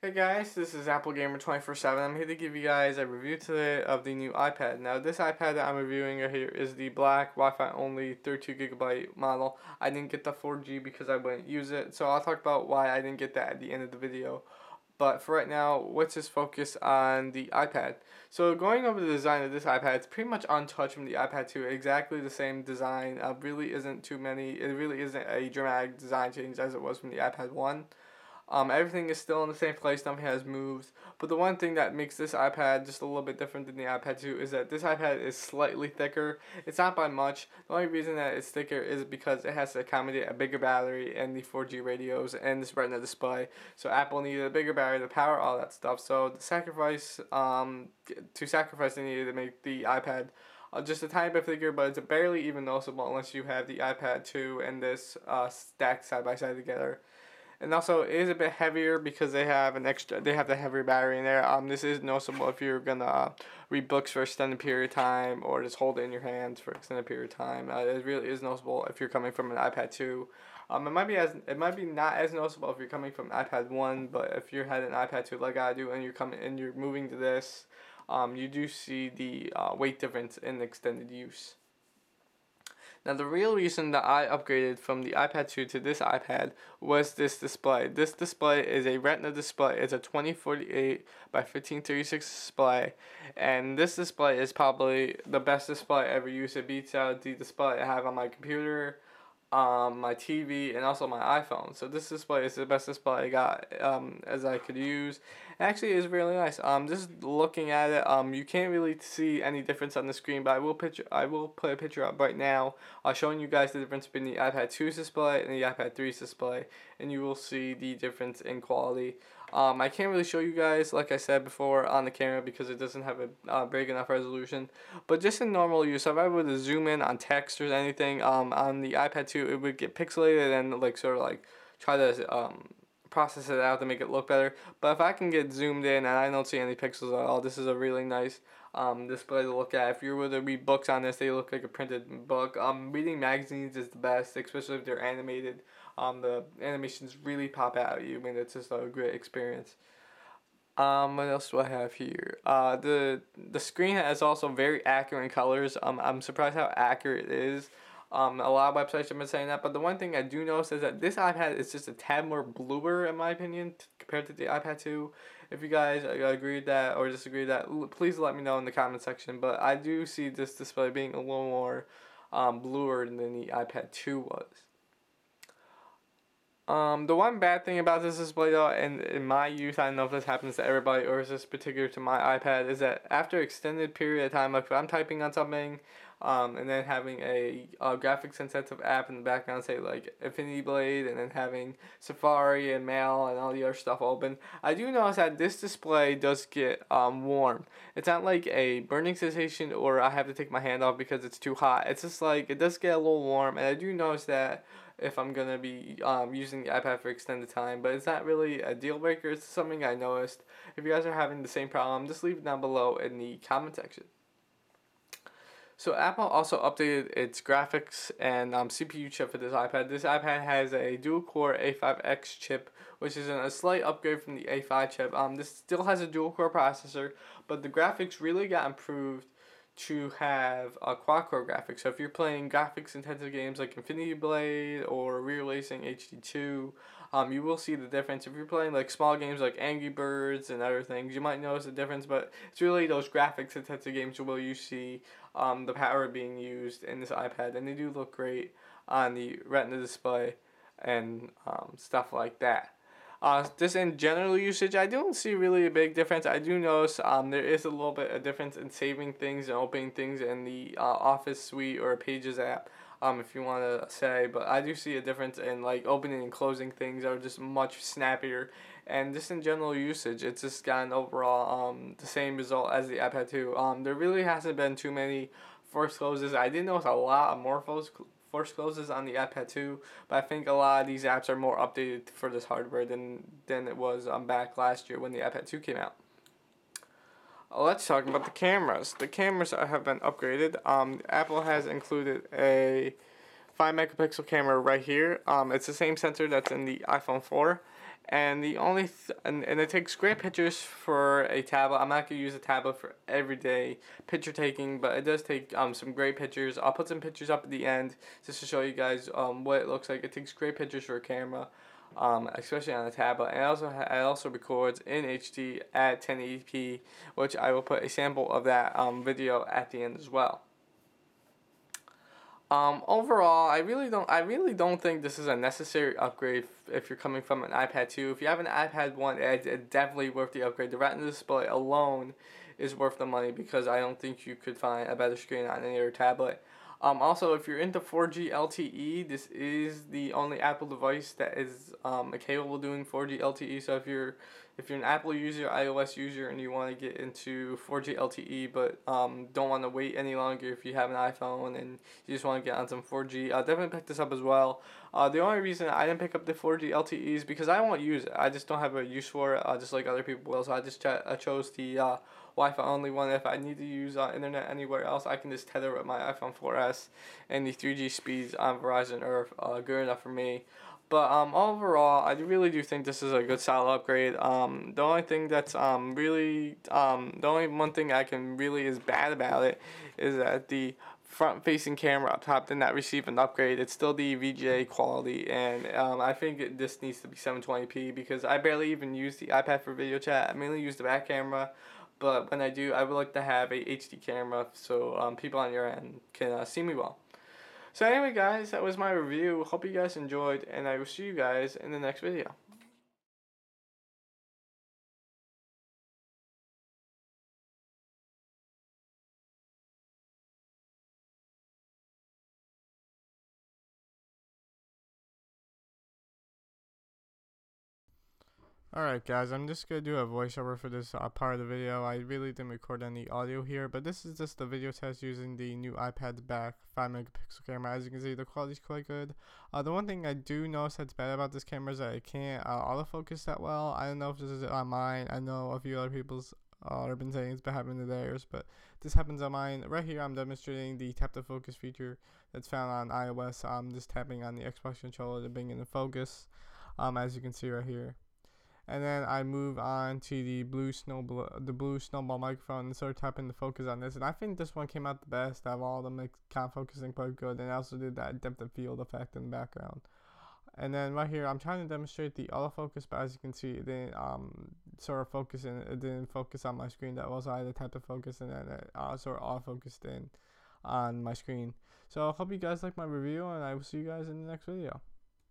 Hey guys, this is Apple Gamer 24/7. I'm here to give you guys a review today of the new iPad. Now, this iPad that I'm reviewing right here is the black Wi-Fi only 32GB model. I didn't get the 4G because I wouldn't use it, so I'll talk about why I didn't get that at the end of the video. But for right now, let's just focus on the iPad. So going over the design of this iPad, it's pretty much untouched from the iPad 2. Exactly the same design. Really isn't too many. It really isn't a dramatic design change as it was from the iPad 1. Everything is still in the same place, nothing has moved. But the one thing that makes this iPad just a little bit different than the iPad 2 is that this iPad is slightly thicker. It's not by much. The only reason that it's thicker is because it has to accommodate a bigger battery and the 4G radios and this Retina display. So Apple needed a bigger battery to power all that stuff. So the sacrifice, they needed to make the iPad just a tiny bit thicker, but it's barely even noticeable unless you have the iPad 2 and this stacked side by side together. And also, it is a bit heavier because they have the heavier battery in there. This is noticeable if you're gonna read books for an extended period of time or just hold it in your hands for an extended period of time. It really is noticeable if you're coming from an iPad 2. It might be not as noticeable if you're coming from an iPad 1, but if you had an iPad 2 like I do and you're moving to this, you do see the weight difference in extended use. Now, the real reason that I upgraded from the iPad 2 to this iPad was this display. This display is a Retina display. It's a 2048 by 1536 display, and this display is probably the best display I ever used. It beats out the display I have on my computer, my TV, and also my iPhone. So this display is the best display I got as I could use. Actually, it's really nice. Just looking at it, you can't really see any difference on the screen, but I will put a picture up right now, showing you guys the difference between the iPad 2's display and the iPad 3's display, and you will see the difference in quality. I can't really show you guys, like I said before, on the camera because it doesn't have a big enough resolution. But just in normal use, if I were to zoom in on text or anything, on the iPad 2, it would get pixelated and try to process it out to make it look better. But if I can get zoomed in and I don't see any pixels at all, this is a really nice display to look at. If you were to read books on this, they look like a printed book. Reading magazines is the best, especially if they're animated. The animations really pop out at you, and it's just a great experience. What else do I have here? The screen has also very accurate colors. I'm surprised how accurate it is. A lot of websites have been saying that, but the one thing I do notice is that this iPad is just a tad more bluer in my opinion compared to the iPad 2. If you guys agree with that or disagree with that, please let me know in the comment section. But I do see this display being a little more bluer than the iPad 2 was. The one bad thing about this display though, and in my use, I don't know if this happens to everybody or is this particular to my iPad, is that after extended period of time, like if I'm typing on something, and then having a graphics intensive app in the background, say like Infinity Blade, and then having Safari and Mail and all the other stuff open, I do notice that this display does get warm. It's not like a burning sensation or I have to take my hand off because it's too hot. It's just like it does get a little warm, and I do notice that if I'm gonna be using the iPad for extended time, but it's not really a deal breaker. It's something I noticed. If you guys are having the same problem, just leave it down below in the comment section. So Apple also updated its graphics and CPU chip for this iPad. This iPad has a dual-core A5X chip, which is a slight upgrade from the A5 chip. This still has a dual-core processor, but the graphics really got improved to have a quad-core graphics. So if you're playing graphics-intensive games like Infinity Blade or Re-Racing HD2, you will see the difference. If you're playing like small games like Angry Birds and other things, you might notice the difference, but it's really those graphics-intensive games where you see the power being used in this iPad, and they do look great on the Retina display and stuff like that. Just in general usage, I don't see really a big difference. I do notice there is a little bit of difference in saving things and opening things in the Office suite or Pages app, if you want to say. But I do see a difference in like opening and closing things are just much snappier. And just in general usage, it's just gotten overall the same result as the iPad 2. There really hasn't been too many forced closes. I did notice a lot of more forced closes on the iPad 2, but I think a lot of these apps are more updated for this hardware than it was back last year when the iPad 2 came out. Let's talk about the cameras. The cameras have been upgraded. Apple has included a 5 megapixel camera right here. It's the same sensor that's in the iPhone 4. And the only and it takes great pictures for a tablet. I'm not gonna use a tablet for everyday picture taking, but it does take some great pictures. I'll put some pictures up at the end just to show you guys what it looks like. It takes great pictures for a camera, especially on a tablet. And it also records in HD at 1080p, which I will put a sample of that video at the end as well. Overall, I really don't think this is a necessary upgrade if you're coming from an iPad 2. If you have an iPad 1, it's definitely worth the upgrade. The Retina display alone is worth the money because I don't think you could find a better screen on any other tablet. Also, if you're into 4G LTE, this is the only Apple device that is capable of doing 4G LTE. So if you're an Apple user, iOS user, and you want to get into 4G LTE, but don't want to wait any longer if you have an iPhone and you just want to get on some 4G, definitely pick this up as well. The only reason I didn't pick up the 4G LTE is because I won't use it. I just don't have a use for it, just like other people will. So I just chose the Wi-Fi only one. If I need to use internet anywhere else, I can just tether with my iPhone 4S, and the 3G speeds on Verizon are good enough for me. But overall, I really do think this is a good solid upgrade. The only thing that's the only one thing I can really is bad about it is that the front-facing camera up top did not receive an upgrade. It's still the VGA quality, and I think this needs to be 720p because I barely even use the iPad for video chat. I mainly use the back camera, but when I do, I would like to have a HD camera so people on your end can see me well. So anyway, guys, that was my review. Hope you guys enjoyed, and I will see you guys in the next video. Alright guys, I'm just going to do a voiceover for this part of the video. I really didn't record any audio here, but this is just the video test using the new iPad back 5 megapixel camera. As you can see, the quality is quite good. The one thing I do notice that's bad about this camera is that it can't autofocus that well. I don't know if this is on mine. I know a few other people's have been saying it's been happening to theirs, but this happens on mine. Right here I'm demonstrating the tap to focus feature that's found on iOS. I'm just tapping on the Xbox controller to bring in the focus, as you can see right here. And then I move on to the blue snowball microphone and start tapping the focus on this. And I think this one came out the best out of all of them. It's kind of focusing quite good, and I also did that depth of field effect in the background. And then right here, I'm trying to demonstrate the autofocus, but as you can see, it didn't sort of focus in. It didn't focus on my screen. That was I had to tap the focus, and then it sort of autofocused in on my screen. So I hope you guys like my review, and I will see you guys in the next video.